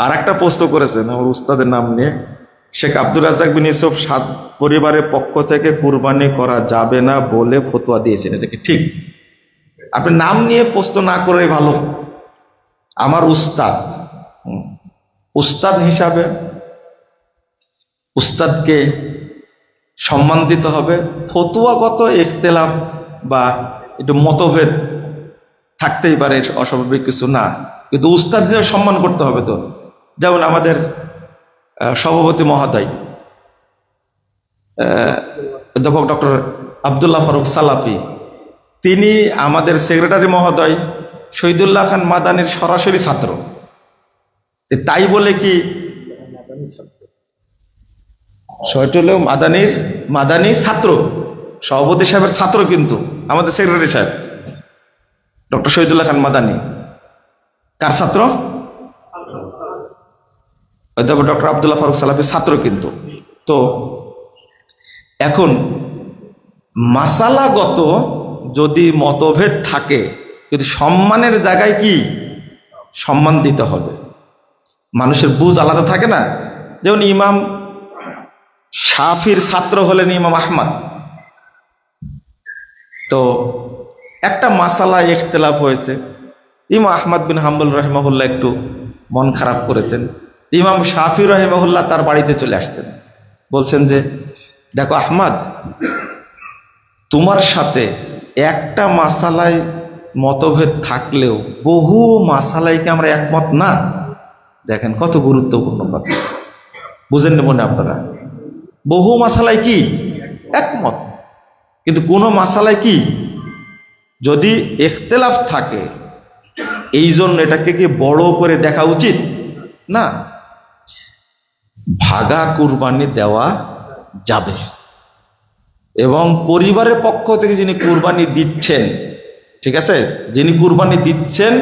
আর একটা প্রশ্ন করেছেন আমার উস্তাদের নাম নিয়ে, শেখ আব্দুর রাজ্জাক বিন ইউসুফ সাদ পরিবারের পক্ষ থেকে কুরবানি করা যাবে না বলে ফতোয়া দিয়েছেন, এটা কি ঠিক? আপনি নাম নিয়ে প্রশ্ন না করে ভালো। আমার উস্তাদ, উস্তাদ হিসাবে উস্তাদকে সম্মান দিতে হবে। ফতুয়াগত ইখতিলাফ বা একটু মতভেদ থাকতেই পারে, অস্বাভাবিক কিছু না, কিন্তু উস্তাদ হিসেবে সম্মান করতে হবে। তো যেমন আমাদের সভাপতি মহোদয় অধ্যাপক ডক্টর আব্দুল্লাহ ফারুক সালাফি, তিনি আমাদের সেক্রেটারি মহোদয় শহীদুল্লাহ খান মাদানির সরাসরি ছাত্র। তাই বলে কি শহীদুল্লাহ মাদানি ছাত্র, সভাপতি সাহেবের ছাত্র, কিন্তু আমাদের সেক্রেটারি সাহেব ডক্টর শহীদুল্লাহ খান মাদানি কার ছাত্র? অধ্যাপক ডক্টর আব্দুল্লাহ ফারুক সালাফির ছাত্র কিন্তু। তো এখন মাসালাগত যদি মতভেদ থাকে, কিন্তু সম্মানের জায়গায় কি সম্মান দিতে হবে। মানুষের বুঝ আলাদা থাকে না। যেমন ইমাম শাফির ছাত্র হলেন ইমাম আহমদ। তো একটা মাসালায় ইখতিলাফ হয়েছে, ইমাম আহমদ বিন হাম্বল রহিমাহুল্লাহ একটু মন খারাপ করেছেন। ইমাম শাফি রহিমাহুল্লাহ তার বাড়িতে চলে আসছেন, বলছেন যে দেখো আহমদ, তোমার সাথে একটা মাসালায় মতভেদ থাকলেও বহু মাসালায় কি আমরা একমত না? দেখেন কত গুরুত্বপূর্ণ কথা, বুঝেন না মনে আপনারা? বহু মাসালায় কি একমত, কিন্তু কোন মাসালায় কি যদি ইখতিলাফ থাকে, এই জন্য এটাকে কি বড় করে দেখা উচিত না। ভাগা কুরবানি দেওয়া যাবে, এবং পরিবারের পক্ষ থেকে যিনি কুরবানি দিচ্ছেন, ঠিক আছে, যিনি কুরবানি দিচ্ছেন,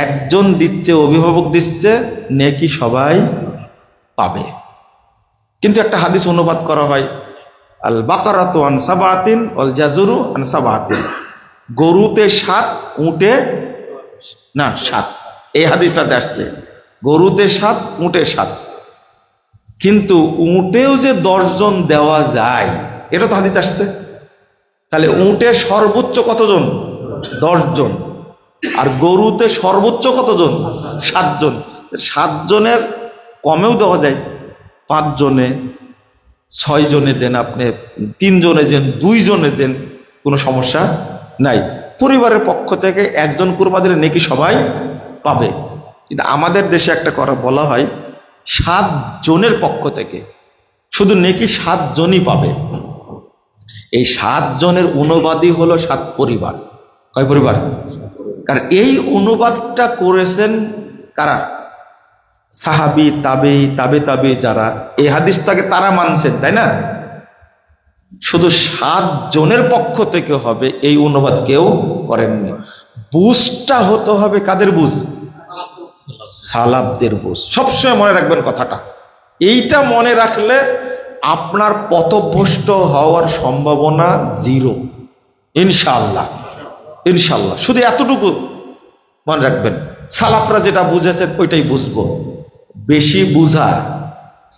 একজন দিচ্ছে, অভিভাবক দিচ্ছে, নেকি সবাই পাবে। কিন্তু একটা হাদিস অনুবাদ করা হয়, আল বাকারাতু আন সাবাতিন ওয়াল জাজুরু আন সাবাতিন, গরুতে 7, উটে না 7। এই হাদিসটাতে আসছে গরুতে 7, উটে 7, কিন্তু উটেও যে 10 জন দেওয়া যায়, এটা তো হাদিস আসছে। তাহলে উটে সর্বোচ্চ কতজন? 10 জন। আর গরুতে সর্বোচ্চ কতজন? 7 জন। 7 জনের কমেও দেওয়া যায়, 5 জনে, 6 জনে দেন, আপনি 3 জনে দেন, 2 জনে দেন, কোনো সমস্যা নাই। পরিবারের পক্ষ থেকে একজন কুরবানি দিলে নেকি সবাই পাবে। কিন্তু আমাদের দেশে একটা কথা বলা হয়, 7 জনের পক্ষ থেকে শুধু নেকি 7 জনই পাবে। এই 7 জনের অনুবাদই হলো 7 পরিবার। কয় পরিবার? কারণ এই অনুবাদটা করেছেন কারা? সাহাবী, তাবেঈ, তাবে যারা এই হাদিসটাকে তারা মানছেন, তাই না? শুধু 7 জনের পক্ষ থেকে হবে এই অনুবাদ কেউ করেননি। বুঝটা হতে হবে কাদের বুঝ? সালাফদের বুঝ। সবসময় মনে রাখবেন কথাটা। এইটা মনে রাখলে আপনার পথভ্রষ্ট হওয়ার সম্ভাবনা 0, ইনশাআল্লাহ। ইনশাআল্লাহ শুধু এতটুকু মনে রাখবেন, সালাফরা যেটা বুঝেছেন ওইটাই বুঝবো। বেশি বুঝা,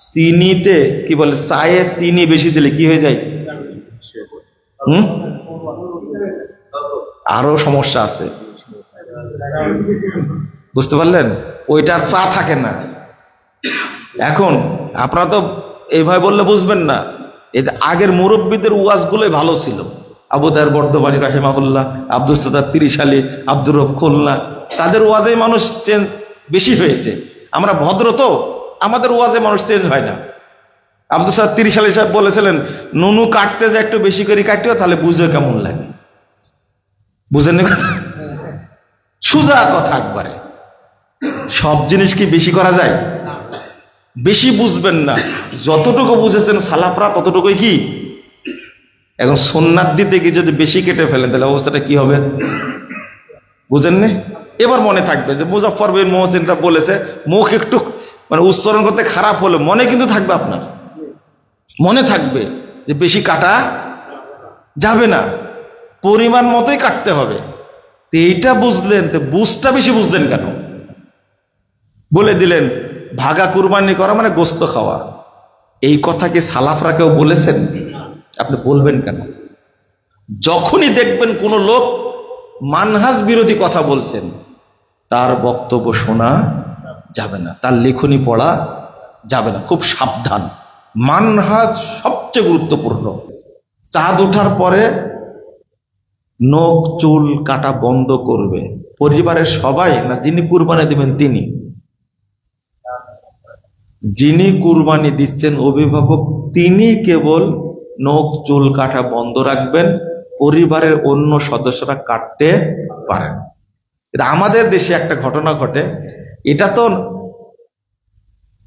চিনিতে কি বলে, চায়ে চিনি বেশি দিলে কি হয়ে যায়? আরো সমস্যা আছে, বুঝতে পারলেন? ওইটার চা থাকে না। এখন আপনারা তো এইভাবে বললে বুঝবেন না। আগের মুরব্বীদের ওয়াজগুলোই ভালো ছিল। আবু তাহের বর্ধমানী রাহিমাহুল্লাহ, আব্দুল সাত্তার 30 আলী, আব্দুর রব খুলনা, তাদের ওয়াজে মানুষ চেঞ্জ বেশি হয়েছে। আমরা ভদ্র তো, আমাদের ওয়াজে মানুষ চেঞ্জ হয় না। আব্দুল সাত্তার 30 আলী সাহেব বলেছিলেন, নুনু কাটতে যে একটু বেশি করে কাটিও, তাহলে বুঝে কেমন লাগে। বুঝেন না কথা? সোজা কথা একবারে। সব জিনিস কি বেশি করা যায়? বেশি বুঝবেন না, যতটুকু বুঝেছেন সালাফরা ততটুকুই কি। এখন সুন্নাত দিতে গিয়ে যদি বেশি কেটে ফেলেন, তাহলে অবস্থাটা কি হবে? বুঝেন না? এবার মনে থাকবে যে মুজাফফর বিন মুহসিনরা বলেছে, মুখ একটু মানে উচ্চারণ করতে খারাপ হলে মনে কিন্তু থাকবে, আপনার মনে থাকবে যে বেশি কাটা যাবে না, পরিমাণ মতোই কাটতে হবে। তো এইটা বুঝলেন, তো বুঝটা বেশি বুঝলেন কেন? বলে দিলেন ভাগা কুরবানি করা মানে গোস্ত খাওয়া। এই কথা কি সালাফরা কেউ বলেছেন? আপনি বলবেন কেন? যখনই দেখবেন কোন লোক মানহাজ বিরোধী কথা বলছেন, তার বক্তব্য শোনা যাবে না, তার লেখনী পড়া যাবে না। খুব সাবধান, মানহাজ সবচেয়ে গুরুত্বপূর্ণ। চাঁদ ওঠার পরে নখ চুল কাটা বন্ধ করবে পরিবারের সবাই, না যিনি কুরবানি দিবেন তিনি? যিনি কুরবানি দিচ্ছেন অভিভাবক, তিনি কেবল নখ চুল কাটা বন্ধ রাখবেন, পরিবারের অন্য সদস্যরা কাটতে পারেন। আমাদের দেশে একটা ঘটনা ঘটে, এটা তো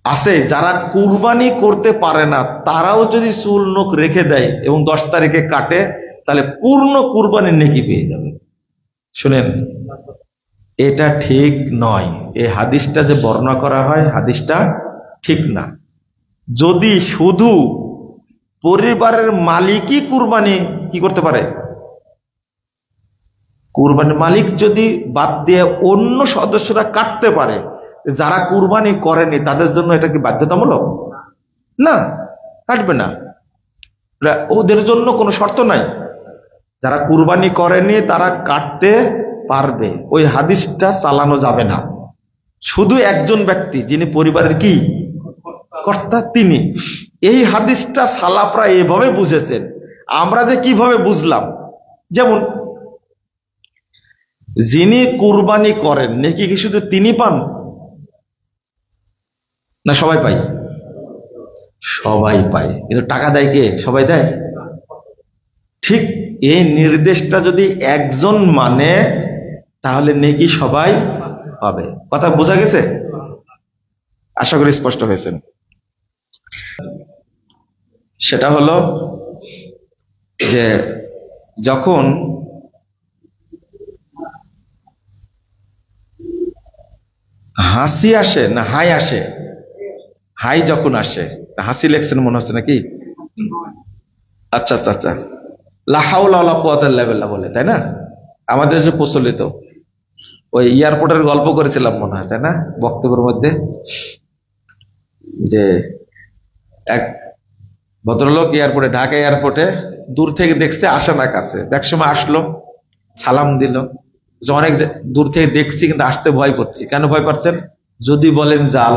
আছে, যারা কুরবানি করতে পারে না তারাও যদি চুল নখ রেখে দেয় এবং 10 তারিখে কাটে, তাহলে পূর্ণ কুরবানির নেকি পেয়ে যাবে। শুনেন, এটা ঠিক নয়। এই হাদিসটা যে বর্ণনা করা হয়, হাদিসটা ঠিক না। যদি শুধু পরিবারের মালিকই কুরবানি কি করতে পারে, কুরবানির মালিক যদি বাদ দিয়ে অন্য সদস্যরা কাটতে পারে, যারা কুরবানি করেনি তাদের জন্য এটা কি বাধ্যতামূলক? না, কাটবে না। ওদের জন্য কোনো শর্ত নাই, যারা কুরবানি করেনি তারা কাটতে পারবে। ওই হাদিসটা চালানো যাবে না। শুধু একজন ব্যক্তি যিনি পরিবারের কি কর্তা, তিনি। এই হাদিসটা সালাফরা এভাবে বুঝেছেন, আমরা যে কিভাবে বুঝলাম। যেমন যিনি কুরবানি করেন নেকি কি শুধু তিনি পান, না সবাই পায়? সবাই পায়, কিন্তু টাকা দেয় কে? সবাই দেয়? ঠিক এই নির্দেশটা যদি একজন মানে, তাহলে নেকি সবাই পাবে। কথা বোঝা গেছে? আশা করি স্পষ্ট হয়েছেন। সেটা হলো যে যখন হাসি আসে না হাই আসে, হাই যখন আসে, হাসি লেখছেন মনে হচ্ছে নাকি? আচ্ছা আচ্ছা আচ্ছা, লা হাওলা ওয়ালা কুওয়াতা ইল্লা বিল্লাহ বলে, তাই না? আমাদের যে প্রচলিত, ওই এয়ারপোর্টের গল্প করেছিলাম মনে হয়, তাই না, বক্তব্যের মধ্যে, যে এক ভদ্রলোক এয়ারপোর্টে, ঢাকা এয়ারপোর্টে দূর থেকে দেখছে, আসে না কাছে, দেখ সময় আসলো, সালাম দিল। অনেক দূর থেকে দেখছি কিন্তু আসতে ভয় করছি। কেন ভয় পাচ্ছেন? যদি বলেন জাল।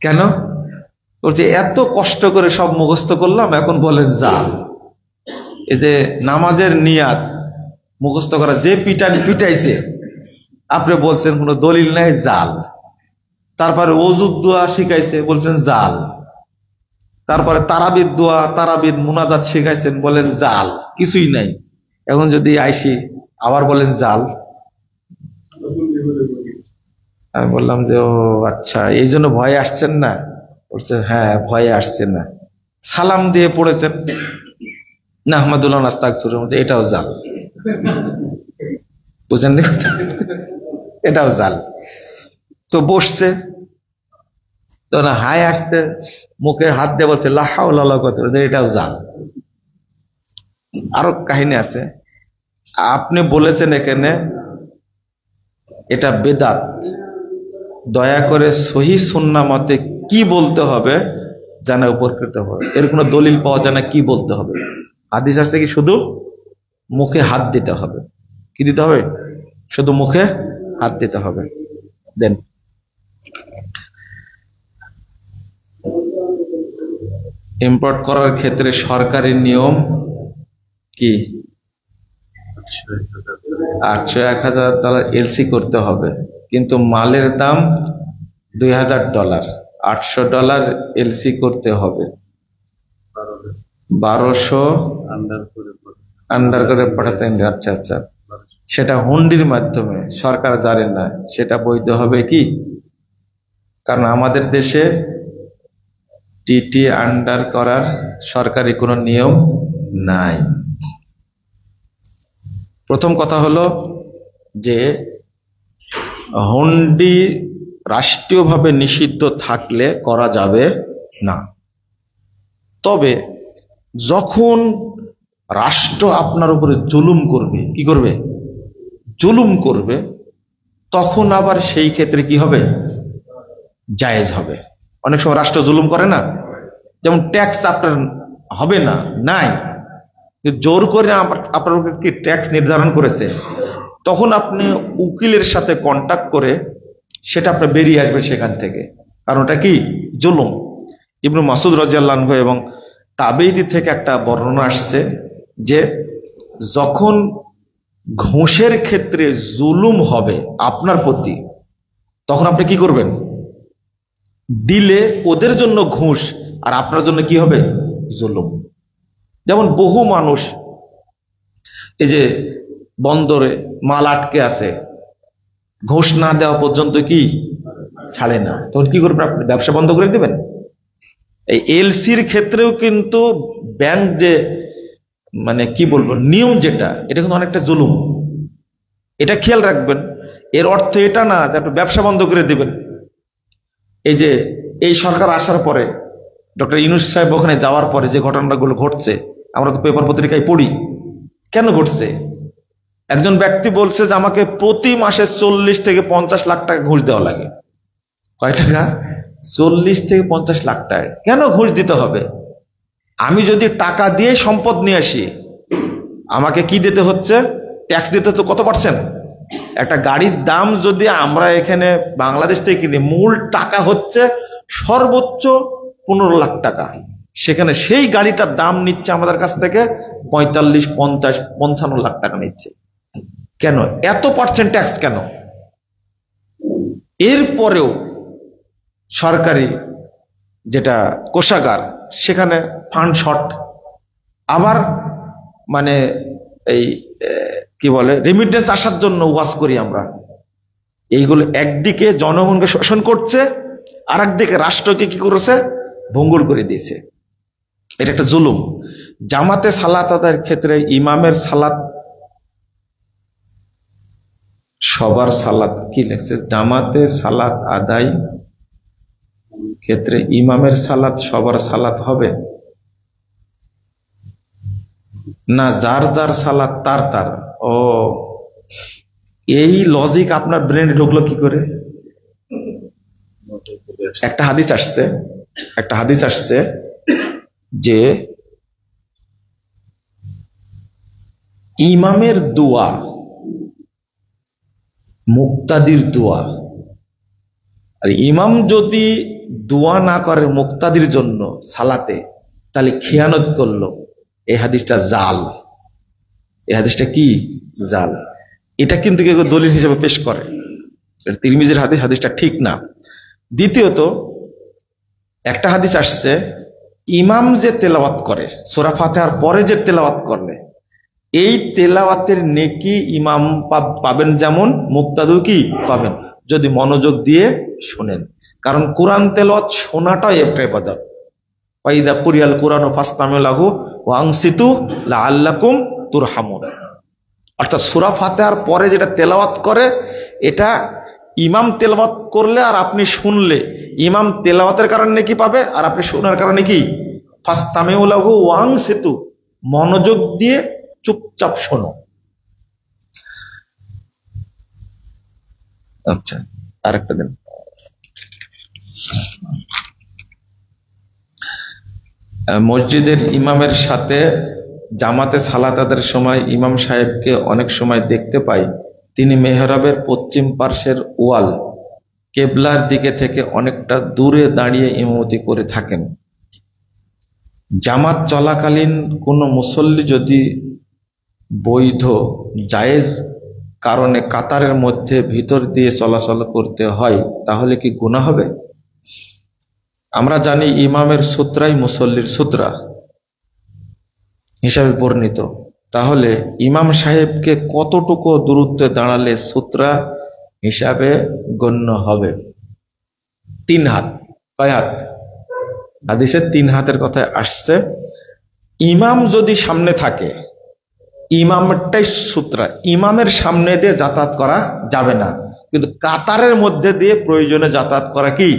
কেন? বলছে এত কষ্ট করে সব মুখস্থ করলাম, এখন বলেন জাল। এই যে নামাজের নিয়াত মুখস্থ করা, যে পিটাইছে আপনি বলছেন কোনো দলিল নাই, জাল। তারপরে ওযুর দোয়া শিখাইছে, বলছেন জাল। তারপরে তারাবির দোয়া, তারাবির মুনাজাত শিখাইছেন, বলেন জাল, কিছুই নাই। এখন যদি আইসি আবার বলেন জাল। আমি বললাম যে ও আচ্ছা, এই জন্য ভয়ে আসছেন না? বলছে হ্যাঁ, ভয়ে আসছে না। সালাম দিয়ে পড়েছেন না আহমদুল্লাহ নাস্তাগফিরুল্লাহ, এটাও জাল। বুঝেন? এটাও জাল। তো বসছে, তো না হাই আসতে মুখে হাত দিয়ে বলছে লা হাওলা ওয়ালা কুওয়াতা ইল্লা বিল্লাহ, এটাও জাল। আরো কাহিনী আছে। আপনি বলেছেন এখানে এটা বেদাত, দয়া করে সহি সুন্নাহ মতে কি বলতে হবে জানা উপকৃত হবে। এর কোনো দলিল পাওয়া যায় না, কি বলতে হবে? হাদিস আছে কি শুধু মুখে হাত দিতে হবে। কি দিতে হবে? শুধু মুখে হাত দিতে হবে। দেন ইম্পোর্ট করার ক্ষেত্রে সরকারি নিয়ম কি? 800-1000 এলসি করতে হবে, কিন্তু মালের দাম $2000, $800 এলসি করতে হবে, 1200 আন্ডার করে পাঠাতে। আচ্ছা আচ্ছা, সেটা হুন্ডির মাধ্যমে, সরকার জানে না, সেটা বৈধ হবে কি? কারণ আমাদের দেশে টিটি আন্ডার করার সরকারি কোনো নিয়ম নাই। প্রথম কথা হলো যে হুন্ডি রাষ্ট্রীয়ভাবে নিষিদ্ধ থাকলে করা যাবে না। তবে যখন রাষ্ট্র আপনার উপরে জুলুম করবে, কি করবে? জুলুম করবে, তখন আবার সেই ক্ষেত্রে কি হবে, জায়েজ হবে। অনেক সময় রাষ্ট্র জুলুম করে না, যেমন ট্যাক্স আপনার হবে না, নাই, জোর করে আপনার কি ট্যাক্স নির্ধারণ করেছে, তখন আপনি উকিলের সাথে কন্ট্যাক্ট করে সেটা আপনি বেরিয়ে আসবেন সেখান থেকে, কারণ ওটা কি জুলুম। ইবনে মাসউদ রাদিয়াল্লাহু আনহু এবং তাবেঈদের থেকে একটা বর্ণনা আসছে যে যখন ঘুষের ক্ষেত্রে জুলুম হবে আপনার প্রতি, তখন আপনি কি করবেন, দিলে ওদের জন্য ঘুষ আর আপনার জন্য কি হবে, জুলুম। যেমন বহু মানুষ এই যে বন্দরে মাল আটকে আছে, ঘুষ না দেওয়া পর্যন্ত কি ছাড়ে না, তখন কি করবেন, আপনি ব্যবসা বন্ধ করে দেবেন। এই এলসির ক্ষেত্রেও কিন্তু ব্যাংক যে মানে কি বলবো নিয়ম যেটা, এটা কিন্তু অনেকটা জুলুম, এটা খেয়াল রাখবেন। এর অর্থ এটা না যে আপনি ব্যবসা বন্ধ করে দিবেন। এই যে এই সরকার আসার পরে ডক্টর ইউনূস সাহেব ওখানে যাওয়ার পরে যে ঘটনাগুলো ঘটছে, আমরা তো পেপার পত্রিকায় পড়ি, কেন ঘটছে? একজন ব্যক্তি বলছে যে আমাকে প্রতি মাসে 40 থেকে 50 লাখ টাকা ঘুষ দেওয়া লাগে। কয় টাকা? 40 থেকে 50 লাখ টাকা। কেন ঘুষ দিতে হবে? আমি যদি টাকা দিয়ে সম্পদ নিয়ে আসি, আমাকে কি দিতে হচ্ছে, ট্যাক্স দিতে হচ্ছে কত %? একটা গাড়ির দাম যদি আমরা এখানে বাংলাদেশ থেকে কিনি, মূল টাকা হচ্ছে সর্বোচ্চ 15 লাখ টাকা, সেখানে সেই গাড়িটার দাম নিচ্ছে আমাদের কাছ থেকে 45, 50, 55 লাখ টাকা নিচ্ছে। কেন এত % ট্যাক্স কেন? এরপরেও সরকারি যেটা কোষাগার, সেখানে ফান্ড শর্ট, আবার মানে এই কি বলে রেমিটেন্স আসার জন্য ওয়াজ করি আমরা। এইগুলো একদিকে জনগণকে শোষণ করছে, আর একদিকে রাষ্ট্রকে কি করেছে, ভঙ্গুর করে দিয়েছে। এটা একটা জুলুম। জামাতে সালাত আদায়ের ক্ষেত্রে ইমামের সালাত সবার সালাত কি লেখছে, জামাতে সালাত আদায় ক্ষেত্রে ইমামের সালাত সবার সালাত হবে না, যার যার সালাত তার তার। ও, এই লজিক আপনার ব্রেনে ঢুকলো কি করে? একটা হাদিস আসছে যে ইমামের দোয়া মুক্তাদির দোয়া, আর ইমাম যদি দোয়া না করে মুক্তাদির জন্য সালাতে, তাহলে খেয়ানত করলো। এই হাদিসটা জাল। এই হাদিসটা কি? জাল। এটা কিন্তু কেউ দলিল হিসেবে পেশ করে, তিরমিজির হাদিস, হাদিসটা ঠিক না। দ্বিতীয়ত একটা হাদিস আসছে, ইমাম যে তেলাওয়াত করে সূরা ফাতিহার পরে যে তেলাওয়াত করলে, এই তেলাওয়াতের নেকি ইমাম পাবেন যেমন, মুক্তাদিও কি পাবেন, যদি মনোযোগ দিয়ে শোনেন। কারণ কোরআন তেলাওয়াত শোনাটাই একটা ইবাদত। ওয়াইদা কুরিয়াল কুরআনু ফাসতামিউ লাহু ওয়া আনসিতু লাআল্লাকুম তুরহামুন। অর্থাৎ সূরা ফাতিহার পরে যেটা তেলাওয়াত করে, এটা ইমাম তেলাওয়াত করলে আর আপনি শুনলে, ইমাম তেলাওয়াতের কারণে নেকি পাবে, আর আপনি শোনার কারণে কি, ফাসতামিউ লাহু ওয়া আনসিতু, মনোযোগ দিয়ে চুপচাপ শোনো। আচ্ছা, আরেকটা দিন। মসজিদের ইমামের সাথে জামাতে সালাত আদায়ের সময় ইমাম সাহেবকে অনেক সময় দেখতে পাই, তিনি মেহরাবের পশ্চিম পার্শ্বের ওয়াল কেবলার দিকে থেকে অনেকটা দূরে দাঁড়িয়ে ইমামতি করে থাকেন। জামাত চলাকালীন কোনো মুসল্লি যদি বৈধ জায়েজ কারণে কাতারের মধ্যে ভিতর দিয়ে চলাচল করতে হয়, তাহলে কি গুনাহ হবে? আমরা জানি ইমামের সূত্রাই মুসল্লির সূত্রা হিসাবে বর্ণিত। তাহলে ইমাম সাহেবকে কতটুকু দূরত্বে দাঁড়ালে সূত্রা হিসাবে গণ্য হবে? 3 হাত। কয় হাত? হাদিসে 3 হাতের কথা আসছে। ইমাম যদি সামনে থাকে, ইমামটাই সূত্রা, ইমামের সামনে দিয়ে যাতায়াত করা যাবে না, কিন্তু কাতারের মধ্যে দিয়ে প্রয়োজনে যাতায়াত করা কি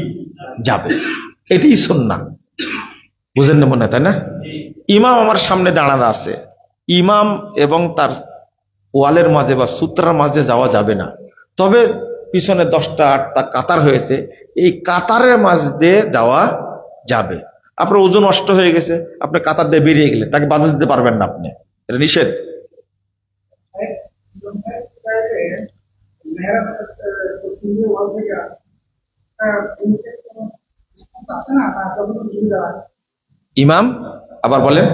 যাবে। এটাই সুন্নাহ। বুঝেন না মনে হয়, তাই না? ইমাম আমার সামনে দাঁড়ানো আছে, ইমাম এবং তার ওয়ালের মাঝে বা সূত্রার মাঝে যাওয়া যাবে না। তবে পিছনে 10টা 8টা কাতার হয়েছে, এই কাতারের মাঝ দিয়ে যাওয়া যাবে। আপনার ওজন নষ্ট হয়ে গেছে, আপনি কাতার দিয়ে বেরিয়ে গেলেন, তাকে বাধা দিতে পারবেন না, আপনি, এটা নিষেধ। ইমাম আবার বলেন।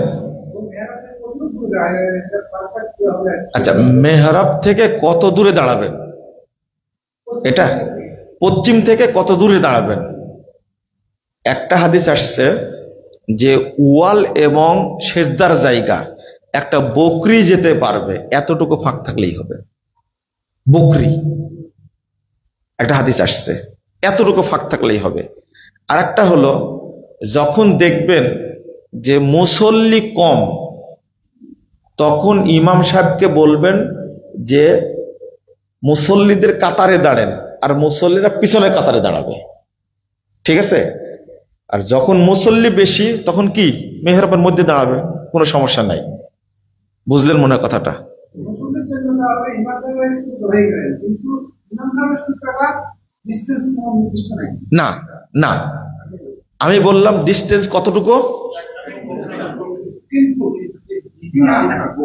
আচ্ছা, মেহরাব থেকে কত দূরে দাঁড়াবেন, এটা পশ্চিম থেকে কত দূরে দাঁড়াবেন? একটা হাদিস আসছে যে ওয়াল এবং সেজদার জায়গা একটা বকরি যেতে পারবে, এতটুকু ফাঁক থাকলেই হবে। বকরি, একটা হাদিস আসছে, এতটুকু ফাঁক থাকলেই হবে। আর একটা হলো, যখন দেখবেন যে মুসল্লি কম, তখন ইমাম সাহেবকে বলবেন যে মুসল্লিদের কাতারে দাঁড়েন, আর মুসল্লিরা পিছনের কাতারে দাঁড়াবে, ঠিক আছে? আর যখন মুসল্লি বেশি, তখন কি মেহরাবের মধ্যে দাঁড়াবে, কোনো সমস্যা নাই। বুঝলেন মনে হয় কথাটা? না না, আমি বললাম ডিস্টেন্স কতটুকু?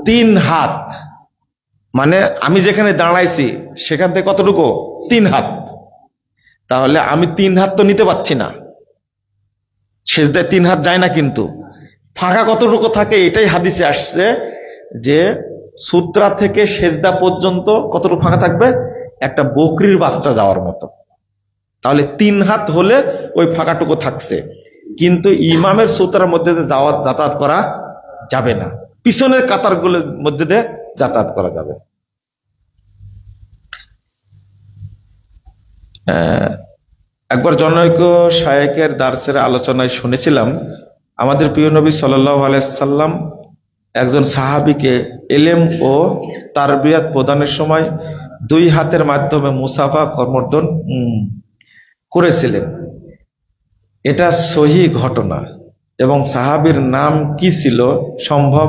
3 হাত। মানে আমি যেখানে দাঁড়াইছি সেখান থেকে কতটুকু? 3 হাত। তাহলে আমি 3 হাত তো নিতে পারছি না, সেজদায় 3 হাত যায় না, কিন্তু ফাঁকা কতটুকু থাকে এটাই হাদিসে আসছে যে সূত্রা থেকে সেজদা পর্যন্ত কতটুকু ফাঁকা থাকবে, একটা বকরির বাচ্চা যাওয়ার মতো। তাহলে 3 হাত হলে ওই ফাঁকাটুকু থাকছে, কিন্তু ইমামের সূত্রার মধ্যে দিয়ে যাতায়াত করা যাবে না, পিছনের কাতারগুলোর মধ্যে দিয়ে যাতায়াত করা যাবে। একবার জনৈক শায়েখের দার্সের আলোচনায় শুনেছিলাম, আমাদের প্রিয় নবী সাল্লাল্লাহু আলাইহি সাল্লাম একজন সাহাবীকে ইলম ও তারবিয়াত প্রদানের সময় 2 হাতের মাধ্যমে মুসাফা কর্মর্দন করেছিলেন। এটা সহি ঘটনা, এবং সাহাবীর নাম কি ছিল সম্ভব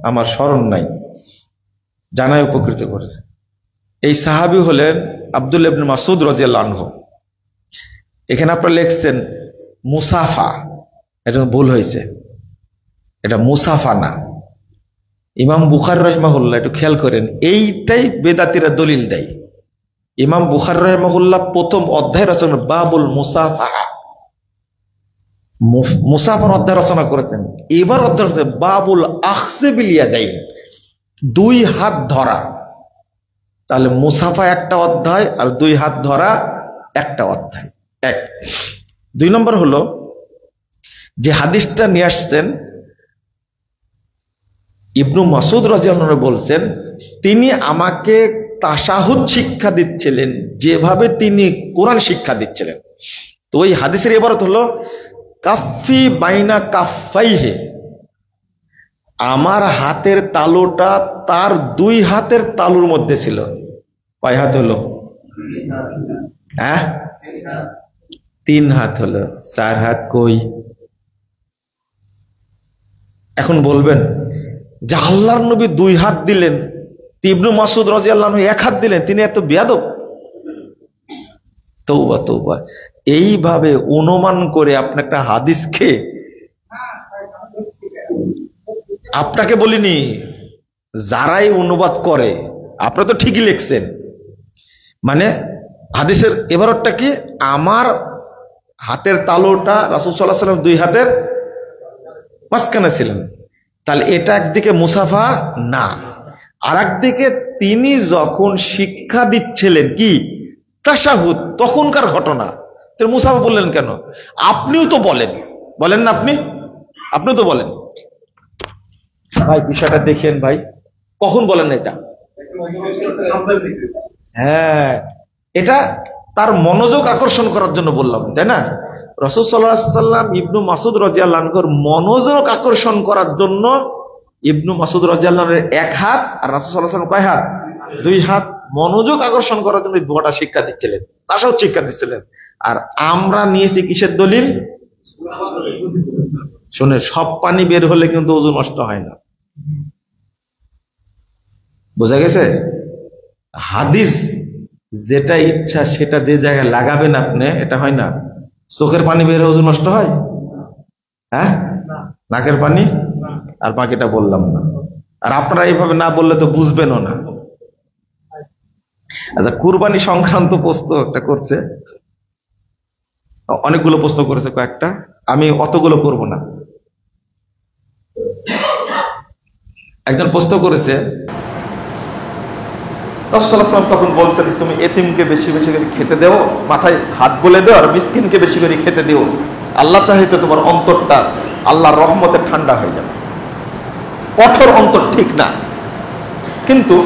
আমার স্মরণ নাই, জানায় উপকৃত করে। এই সাহাবী হলেন আব্দুল্লাহ ইবনে মাসউদ রাদিয়াল্লাহু আনহু। এখানে আপনারা লিখছেন মুসাফা, এটা ভুল হয়েছে, এটা মুসাফা না। ইমাম বুখারী রাহিমাহুল্লাহ, একটু খেয়াল করেন, এইটাই বেদাতীরা দলিল দেয়। ইমাম বুখারী রাহিমাহুল্লাহ প্রথম অধ্যায় রচনা বাবুল মুসাফা, মুসাফার অধ্যায় রচনা করেছেন। এবার অধ্যায় হচ্ছে বাবুল আখযি বিল ইয়াদাইন, 2 হাত ধরা। তাহলে মুসাফা একটা অধ্যায়, আর 2 হাত ধরা একটা অধ্যায়। 1 2 নম্বর হলো যে হাদিসটা নিয়ে আসছেন, ইবনু মাসউদ রাদিয়াল্লাহু আনহু বলছেন, তিনি আমাকে তাশাহুদ শিক্ষা দিচ্ছিলেন যেভাবে তিনি কোরআন শিক্ষা দিচ্ছিলেন। তো ওই হাদিসের ইবারত হলো কাফি বাইনা কাফাইহে, আমার হাতের তালুটা তার 2 হাতের তালুর মধ্যে ছিল। কয় হাত হলো? 3 হাত হলো। 4 হাত কই? এখন বলবেন যে আল্লাহর নবী 2 হাত দিলেন, ইবনু মাসউদ রাদিয়াল্লাহু আনহু 1 হাত দিলেন, তিনি এত বেয়াদব? তওবা তওবা, এইভাবে অনুমান করে আপনি একটা হাদিসকে, আপনাকে বলিনি, যারাই অনুবাদ করে, আপনারা তো ঠিকই লিখছেন। মানে হাদিসের এবারটা কি, আমার হাতের তালুটা রাসূল সাল্লাল্লাহু আলাইহি ওয়াসাল্লাম 2 হাতের মাঝখানে ছিলেন। তাহলে এটা একদিকে মুসাফা না, আর একদিকে তিনি যখন শিক্ষা দিচ্ছিলেন কি তাশাহুদ, তখনকার ঘটনা, তো মুসাফা বললেন কেন? আপনিও তো বলেন, বলেন না? আপনিও তো বলেন। ভাই বিষয়টা দেখেন ভাই, কখন বলেন এটা? হ্যাঁ, এটা তার মনোযোগ আকর্ষণ করার জন্য বললাম, তাই না? রাসূল সাল্লাল্লাহু আলাইহি ওয়াসাল্লাম ইবনু মাসউদ রাদিয়াল্লাহু আনহুর মনোযোগ আকর্ষণ করার জন্য ইবনু মাসউদ রাদিয়াল্লাহু আনহুর 1 হাত, আর রাসূল সাল্লাল্লাহু আলাইহি ওয়াসাল্লাম কয় হাত? 2 হাত। মনোযোগ আকর্ষণ করার জন্য দোয়াটা শিক্ষা দিচ্ছিলেন, তাশাহুদ শিক্ষা দিচ্ছিলেন। আর আমরা নিয়েছি কিসের দলিল? শুনে, সব পানি বের হলে কিন্তু ওযু নষ্ট হয় না, বোঝা গেছে? হাদিস যেটা ইচ্ছা সেটা যে জায়গায় লাগাবেন আপনি, এটা হয় না। চোখের পানি বের হয়ে নষ্ট হয়, হ্যাঁ, নাকের পানি, আর বাকিটা বললাম না। আর আপনারা এইভাবে না বললে তো বুঝবেনও না। আচ্ছা, কুরবানি সংক্রান্ত প্রশ্ন একটা করছে, অনেকগুলো প্রশ্ন করেছে, কয়েকটা, আমি অতগুলো করব না। একজন প্রশ্ন করেছে, রাসূলুল্লাহ সাল্লাল্লাহু আলাইহি ওয়াসাল্লাম তখন বলছেন, তুমি এতিমকে বেশি বেশি করে খেতে দেও, মাথায় হাত বলে দেও, আর মিসকিনকে বেশি করে খেতে দিও, আল্লাহ চাইতে তোমার অন্তরটা আল্লাহর রহমতে ঠান্ডা হয়ে যাবে। কঠোর অন্তর ঠিক না, কিন্তু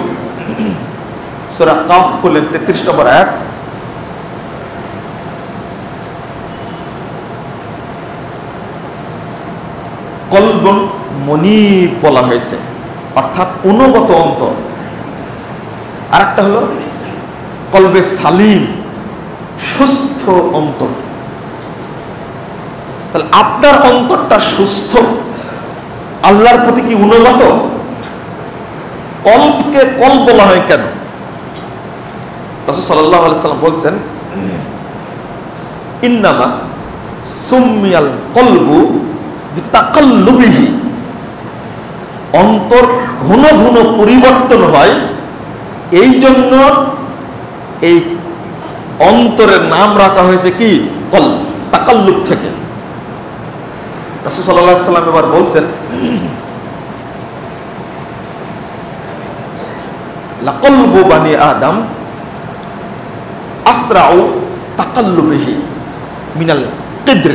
সূরা কাফ খুলেন 33 নম্বর আয়াত, কলবুন মুনীব বলা হয়েছে, অর্থাৎ অনুগত অন্তর। আর একটা হলো কলবে সালিম, সুস্থ অন্তর। তাহলে আপনার অন্তরটা সুস্থ, আল্লাহর প্রতি কি অনুগত? কলবকে কলব বলা হয় কেন? রাসূল সাল্লাল্লাহু আলাইহি ওয়াসাল্লাম বলছেন, ইন্নামা সুম্মিয়াল কলবু বিতাকাল্লুবিহি, অন্তর ঘন ঘন পরিবর্তন হয়, এই জন্য এই অন্তরের নাম রাখা হয়েছে কি? কলব, তাকাল্লুব থেকে। রাসূল সাল্লাল্লাহু আলাইহি ওয়াসাল্লাম এবার বলছেন, লাকলবু বানি আদম আসরাউ তাকাল্লুবিহি মিনাল কিদ্র,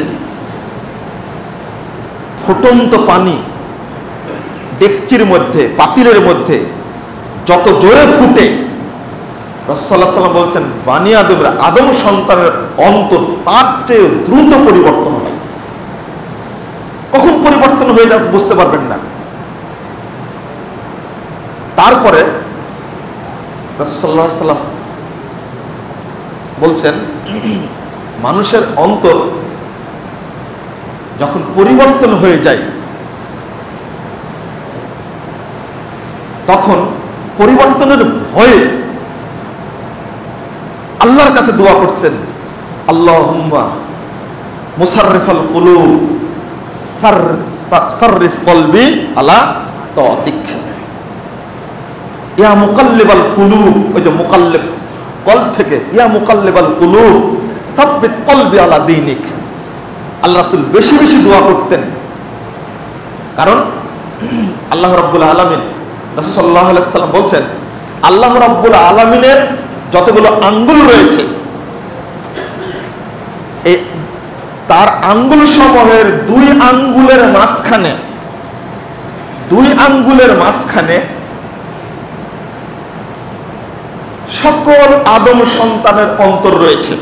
ফুটন্ত পানি ডেকচির মধ্যে, পাতিলের মধ্যে যত জোরে ফুটে, রাসূলুল্লাহ সাল্লাল্লাহু আলাইহি ওয়াসাল্লাম বলছেন, বানি আদমের, আদম সন্তানের অন্তর তার চেয়ে দ্রুত পরিবর্তন হয়। কখন পরিবর্তন হয়ে যাবে বুঝতে পারবেন না। তারপরে রাসূলুল্লাহ সাল্লাল্লাহু আলাইহি ওয়াসাল্লাম বলছেন, মানুষের অন্তর যখন পরিবর্তন হয়ে যায়, তখন পরিবর্তনের ভয়ে আল্লাহর কাছে দোয়া করছেন, আল্লাহুম্মা মুসাররিফাল কুলুব সাররিফ কলবি আলা তাআতিক, ইয়া মুকাল্লিবাল কুলুব, ওই যে মুকাল্লিব কলব থেকে, ইয়া মুকাল্লিবাল কুলুব সাব্বিত কলবি আলা দীনিক। আল্লাহ রাসূল বেশি বেশি দোয়া করতেন, কারণ আল্লাহ রাব্বুল আলামিন, রাসূল সাল্লাল্লাহু আলাইহি ওয়াসাল্লাম বলছেন, আল্লাহ রাব্বুল আলামিনের যতগুলো আঙ্গুল রয়েছে, এই তার আঙ্গুল সমূহের দুই আঙ্গুলের মাঝখানে সকল আদম সন্তানের অন্তর রয়েছে।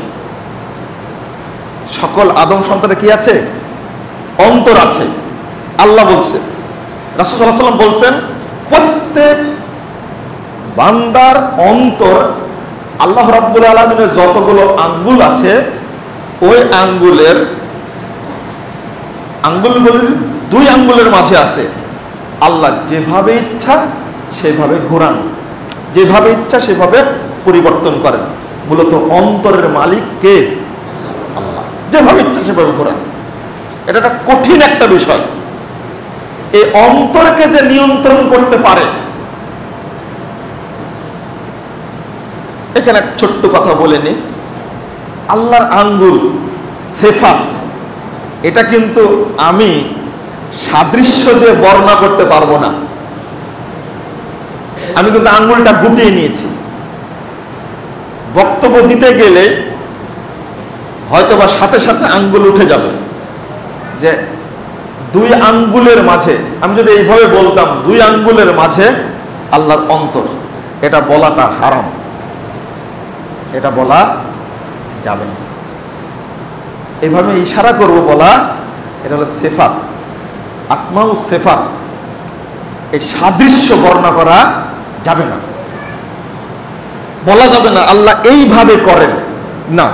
সকল আদম সন্তানের কি আছে? অন্তর আছে। আল্লাহ বলছে, রাসূল সাল্লাল্লাহু আলাইহি ওয়াসাল্লাম বলছেন, প্রত্যেক বান্দার অন্তর আল্লাহ রাব্বুল আলামিনের যতগুলো আঙ্গুল আছে, ওই আঙ্গুলগুলির দুই আঙ্গুলের মাঝে আছে। আল্লাহ যেভাবে ইচ্ছা সেভাবে ঘোরান, যেভাবে ইচ্ছা সেভাবে পরিবর্তন করেন। মূলত অন্তরের মালিক কে? আল্লাহ। যেভাবে ইচ্ছা সেভাবে ঘোরান। এটা একটা কঠিন একটা বিষয়। এই অন্তরকে যে নিয়ন্ত্রণ করতে পারে, এখানে ছোট্ট কথা বলে নি, আল্লাহর আঙ্গুল সিফাত, এটা কিন্তু আমি সাদৃশ্য দিয়ে বর্ণনা করতে পারবো না। আমি কিন্তু আঙ্গুলটা গুটিয়ে নিয়েছি, বক্তব্য দিতে গেলে হয়তোবা সাথে সাথে আঙ্গুল উঠে যাবে, যে দুই আঙ্গুলের মাঝে, আমি যদি এইভাবে বলতাম দুই আঙ্গুলের মাঝে আল্লাহর অন্তর, এটা বলাটা হারাম, এটা বলা যাবে না। এইভাবে ইশারা করব বলা, এটা হলো সিফাত, আসমাউ সিফাত, এই সাদৃশ্য বর্ণনা করা যাবে না, বলা যাবে না আল্লাহ এইভাবে করেন না।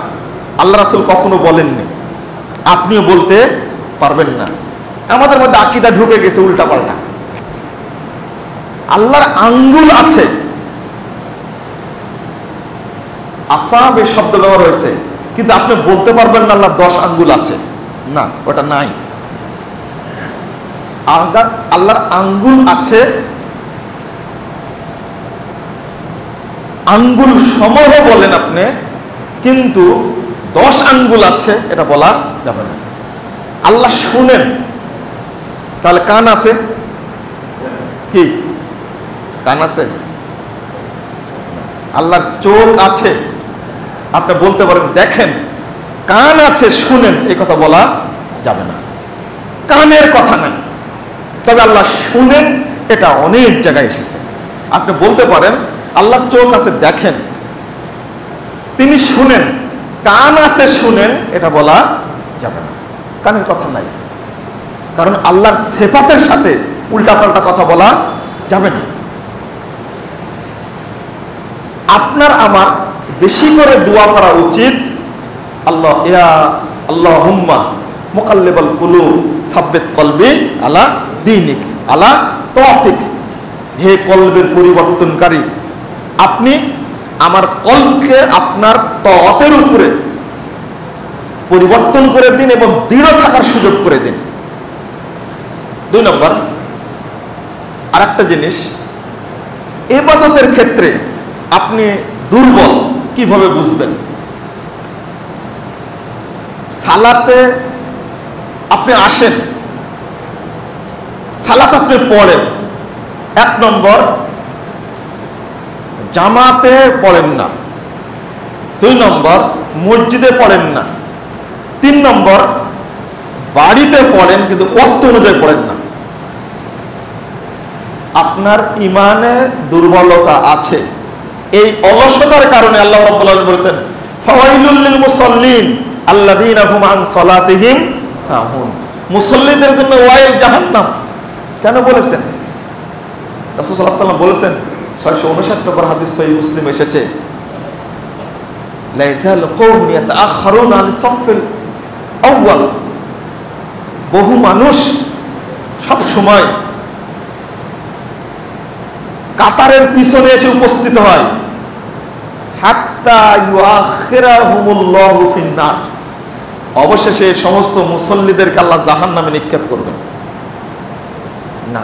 আল্লাহ রাসূল কখনো বলেননি, আপনিও বলতে পারবেন না। আমাদের মধ্যে আকীদা ঢুকে গেছে উল্টা পাল্টা। আল্লাহর আঙ্গুল আছে, আসাব এই শব্দ ব্যবহার হয়েছে, কিন্তু আপনি বলতে পারবেন না আল্লাহর 10 আঙ্গুল আছে, না, ওটা নাই। আল্লাহর আঙ্গুল আছে, আঙ্গুল সমূহ বলেন আপনি, কিন্তু 10 আঙ্গুল আছে এটা বলা যাবে না। আল্লাহ শুনেন, তাহলে কান আছে কি? কান আছে? আল্লাহর চোখ আছে, আপনি বলতে পারেন দেখেন। কান আছে, শুনেন, এই কথা বলা যাবে না। কানের কথা নাই, তবে আল্লাহ শুনেন এটা অনেক জায়গায় এসেছে। আপনি বলতে পারেন আল্লাহর চোখ আছে, দেখেন, তিনি শুনেন। কান আছে, শুনেন, এটা বলা যাবে না, কানের কথা নাই। কারণ আল্লাহর সিফাতের সাথে উল্টাপাল্টা কথা বলা যাবে না। আপনার আমার বেশি করে দোয়া করা উচিত, আল্লাহ ইয়া আল্লাহুম্মা মুকাল্লিবাল কুলুব সাব্বিত কলবি আলা দীনিক আলা তাআতিক। হে কলবের পরিবর্তনকারী, আপনি আমার কলবকে আপনার তাআতের উপরে পরিবর্তন করে দিন এবং দৃঢ় থাকার সুযোগ করে দিন। 2 নম্বর, আরেকটা জিনিস, ইবাদতের ক্ষেত্রে আপনি দুর্বল কিভাবে বুঝবেন? সালাতে আপনি আসেন, সালাত আপনি পড়েন, 1 নম্বর জামাতে পড়েন না, 2 নম্বর মসজিদে পড়েন না, 3 নম্বর বাড়িতে পড়েন কিন্তু ওয়াক্ত অনুযায়ী পড়েন না। আপনার ইমানে দুর্বলতা আছে। এই অলসতার কারণে আল্লাহ রাব্বুল আলামিন বলেছেন ফাওয়াইলুল লিল মুসাল্লিন আল্লাযীনা হুম আন সালাতিহিম সাহুন। মুসল্লিদের জন্য ওয়াইল জাহান্নাম। কেন বলেছেন? রাসূল সাল্লাল্লাহু আলাইহি ওয়াসাল্লাম বলেছেন, 659 নম্বর হাদিস সহিহ মুসলিম এসেছে, লা ইয়াযালু কওমুন ইয়াতাআখারুনা আন সাফিল আউয়াল। বহু মানুষ সব সময় কাতারের পিছনে এসে উপস্থিত হয়, হাত্তা ইউআখিরাহুমুল্লাহু ফিন-নার। অবশেষে সমস্ত মুসল্লিদেরকে আল্লাহ জাহান্নামে নিক্ষেপ করবেন না।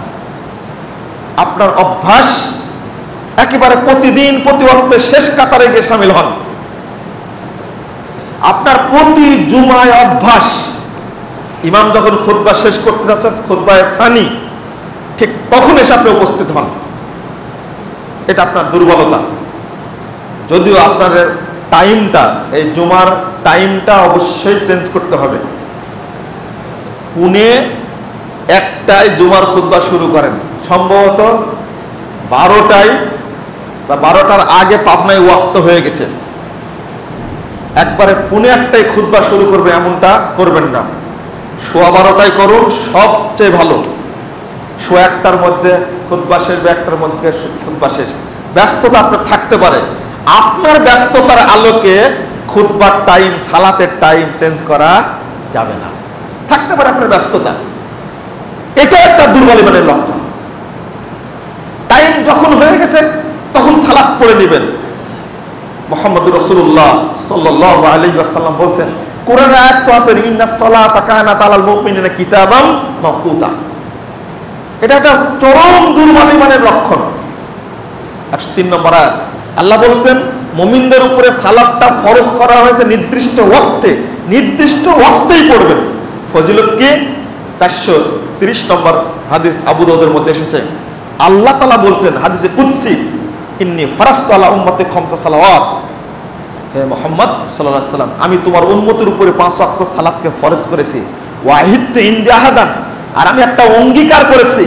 আপনার অভ্যাস একেবারে প্রতিদিন প্রতি ওয়াক্তে শেষ কাতারে গিয়ে শামিল হন। আপনার প্রতি জুমায় অভ্যাস, ইমাম যখন খুতবা শেষ করতে যাচ্ছে, খুতবায়ে সানি, ঠিক তখন এসে আপনি উপস্থিত হন। এটা আপনার দুর্বলতা। যদিও আপনার টাইমটা, এই জুমার টাইমটা অবশ্যই চেঞ্জ করতে হবে। পুনে 1টায় জুমার খুতবা শুরু করেন, সম্ভবত 12টায় বা 12টার আগে পাবনায় ওয়াক্ত হয়ে গেছে, একবারে পুনে 1টায় খুতবা শুরু করবে এমনটা করবেন না। 12:15টায় করুন, সবচেয়ে ভালো। 1টার মধ্যে খুতবা শেষ, 1টার মধ্যে খুতবা শেষ। ব্যস্ততা আপনার থাকতে পারে, আপনার ব্যস্ততার আলোকে খুতবার টাইম, সালাতের টাইম চেঞ্জ করা যাবে না। থাকতে পারে আপনার ব্যস্ততা, এটা একটা দুর্বল ইমানের লক্ষণ। টাইম যখন হয়ে গেছে তখন সালাত পড়ে নেবেন। মুহাম্মদুর রাসূলুল্লাহ সাল্লাল্লাহু আলাইহি ওয়াসাল্লাম বলেছেন, কোরআনে আয়াত তো আছে, ইন্নাস সালাতা কানাত আলাল মুমিনিনা কিতাবাম মাওকুতা। এটা একটা চরম দুর্বল ইমানের লক্ষণ। 103 নম্বর আয়াত, আল্লাহ বলেছেন মুমিনদের উপরে সালাতটা ফরজ করা হয়েছে নির্দিষ্ট ওয়াক্তে, নির্দিষ্ট ওয়াক্তেই পড়বেন। ফজিলত কি? 430 নম্বর হাদিস আবু দাউদের মধ্যে এসেছে, আল্লাহ তাআলা বলেছেন হাদিসে কুদসি, ইন্নী ফারাজতু আলা উম্মতি খামসা সালাওয়াত। হে মুহাম্মদ সাল্লাল্লাহু আলাইহি ওয়াসাল্লাম, আমি তোমার উম্মতের উপরে 5 ওয়াক্ত সালাতকে ফরজ করেছি। ওয়াহিদতু ইনদি আহাদান, আর আমি একটা অঙ্গীকার করেছি,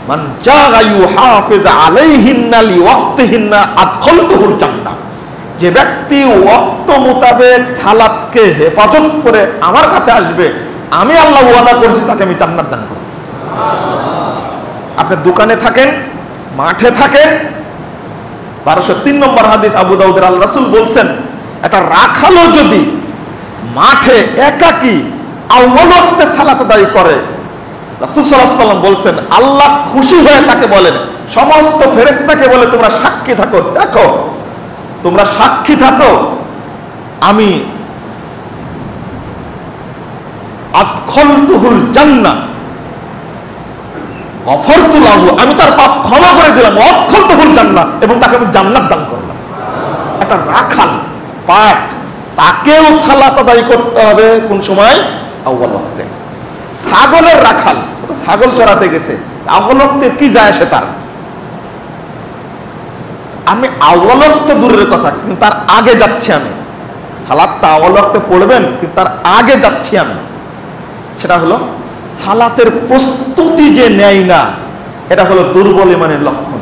মান জাগা ইউহাফিজ আলাইহিন্না লিওয়াক্তিহিন্না আদখালতুহুল জান্নাহ। যে ব্যক্তি ওয়াক্ত মোতাবেক সালাতকে হেফাজত করে আমার কাছে আসবে, আমি আল্লাহ ওয়াদা করেছি তাকে আমি জান্নাত দান করব। আপনি দোকানে থাকেন, মাঠে থাকেন, 1203 নম্বর হাদিস আবু দাউদের, আল্লাহ রাসূল বলছেন, একটা রাখালও যদি মাঠে একাকী আউয়াল ওয়াক্তে সালাত আদায় করে, রাসূল সাল্লাল্লাহু আলাইহি ওয়াসাল্লাম বলছেন আল্লাহ খুশি হয়ে তাকে বলেন, সমস্ত ফেরেশতাকে বলে তোমরা সাক্ষী থাকো, দেখো তোমরা সাক্ষী থাকো, আমি আদখলতুহুল জান্নাহ গফরতু লাহু, আমি তার পাপ ক্ষমা করে দিলাম, আদখলতুহুল জান্নাহ, এবং তাকে আমি জান্নাত দান করলাম। একটা রাখাল পাট, তাকেও সালাত আদায় করতে হবে কোন সময়? আউয়াল ওয়াক্তে। ছাগলের রাখাল, ছাগল চড়াতে গেছে, আউয়াল ওয়াক্তে কি যায় আসে তার? আমি আউয়াল ওয়াক্ত দূরের কথা, কিন্তু তার আগে যাচ্ছি আমি। সালাতটা আউয়াল ওয়াক্তে পড়বেন, কিন্তু তার আগে যাচ্ছি আমি। সেটা হলো সালাতের প্রস্তুতি যে নেয় না, এটা হলো দুর্বল ইমানের লক্ষণ।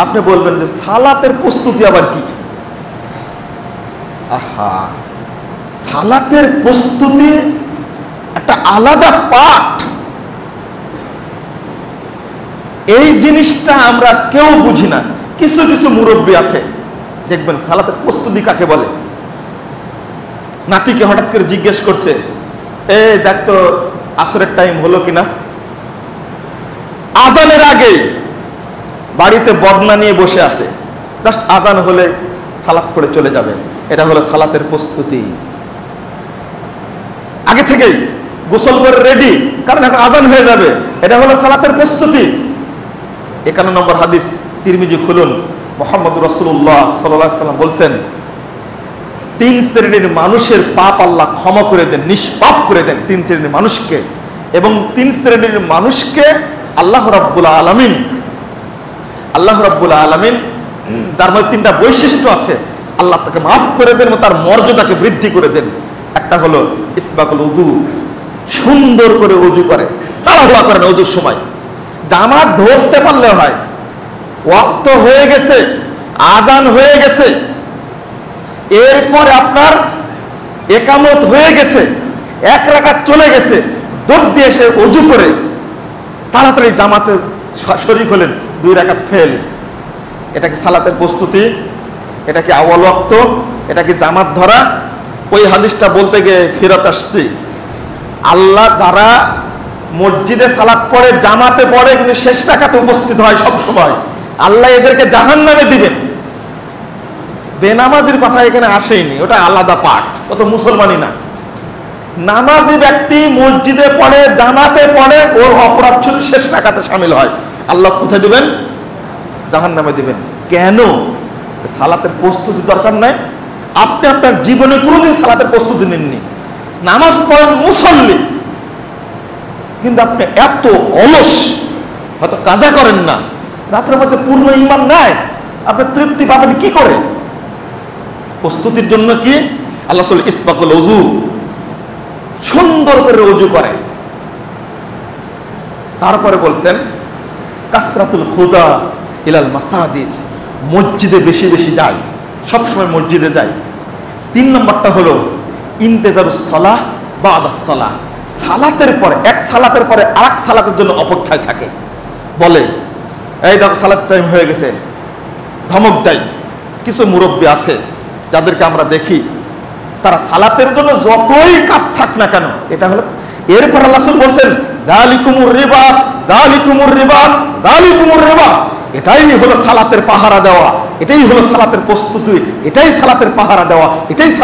আপনি বলবেন যে সালাতের প্রস্তুতি আবার কি? আহা, সালাতের প্রস্তুতি একটা আলাদা পাঠ। এই জিনিসটা আমরা কেউ বুঝি না। কিছু কিছু মুরব্বী আছে, দেখবেন সালাতের প্রস্তুতি কাকে বলে। নাতিকে হঠাৎ করে জিজ্ঞেস করছে, এই দেখ তো আসরের টাইম হলো কিনা। আজানের আগে বাড়িতে বদনা নিয়ে বসে আছে, জাস্ট আজান হলে সালাত পড়ে চলে যাবে। এটা হলো সালাতের প্রস্তুতি। আগে থেকেই গোসল করে রেডি, কারণ এখন আজান হয়ে যাবে। এটা হলো সালাতের প্রস্তুতি। 51 নম্বর হাদিস, তিরমিজি খুলুন। মুহাম্মদ রাসূলুল্লাহ সাল্লাল্লাহু আলাইহি ওয়াসাল্লাম বলছেন, 3 শ্রেণীর মানুষের পাপ আল্লাহ ক্ষমা করে দেন, নিষ্পাপ করে দেন 3 শ্রেণীর মানুষকে। এবং 3 শ্রেণীর মানুষকে আল্লাহ রাব্বুল আলামিন যার মধ্যে 3টা বৈশিষ্ট্য আছে, আল্লাহ তাকে মাফ করে দেন এবং তার মর্যাদাকে বৃদ্ধি করে দেন। একটা হলো ইসবাকুল উযু, সুন্দর করে ওযু করে, তাড়াহুড়া করে না ওযুর সময়। জামাত ধরতে পারলে হয়, ওয়াক্ত হয়ে গেছে, আজান হয়ে গেছে, এরপর আপনার একামত হয়ে গেছে, 1 রাকাত চলে গেছে, দৌড় দিয়ে এসে ওযু করে তাড়াতাড়ি জামাতে শরীক হলেন, 2 রাকাত ফেল। এটা কি সালাতের প্রস্তুতি? এটা কি আউয়াল ওয়াক্ত? এটা কি জামাত ধরা? ওই হাদিসটা বলতে গিয়ে ফেরত আসছি। আল্লাহ যারা মসজিদে সালাত পড়ে, জামাতে পড়ে, কিন্তু শেষ রাকাতে উপস্থিত হয় সব সময়, আল্লাহ এদেরকে জাহান্নামে দিবেন। বেনামাজির কথা এখানে আসেনি, ওটা আলাদা পাঠ, ও তো মুসলমানই না। নামাজি ব্যক্তি মসজিদে পড়ে, জামাতে পড়ে, ওর অপরাধ ছিল শেষ রাকাতে শামিল হয়, আল্লাহ কোথায় দিবেন? জাহান্নামে দিবেন। কেন? সালাতের প্রস্তুতি দরকার নাই। আপনি আপনার জীবনে কোনোদিন সালাতের প্রস্তুতি নেননি। নামাজ পড়েন মুসল্লি, কিন্তু আপনি এত অলস, হয়তো কাজা করেন না, আপনার মধ্যে পূর্ণ ঈমান নাই, আপনি তৃপ্তি পাবেন কি করে? প্রস্তুতির জন্য কি আল্লাহ রাসূল ইসবাকুল উযু, সুন্দর করে ওযু করে। তারপরে বলছেন কাসরাতুল খুদা ইলাল মাসাজিদ, মসজিদে বেশি বেশি যায়, সবসময় মসজিদে যায়। 3 নম্বরটা হলো ইন্তেজারুস সালাহ বাদাস সালাহ, সালাতের পরে, এক সালাতের পরে আরেক সালাতের জন্য অপেক্ষায় থাকে। বলে এই দেখো সালাতের টাইম হয়ে গেছে, ধমক দেয়। কিছু মুরব্বী আছে যাদেরকে আমরা দেখি, তারা সালাতের জন্য যতই কাজ থাক না কেন, এটা হলো। এরপর আল্লাহ রাসূল বলছেন যালিকুমুর রিবাত, যালিকুমুর রিবাত, যালিকুমুর রিবাত। এটাই হলো সালাতের পাহারা দেওয়া, এটাই হলো সালাতের প্রস্তুতি, এটাই সালাতের পাহারা দেওয়া, এটাই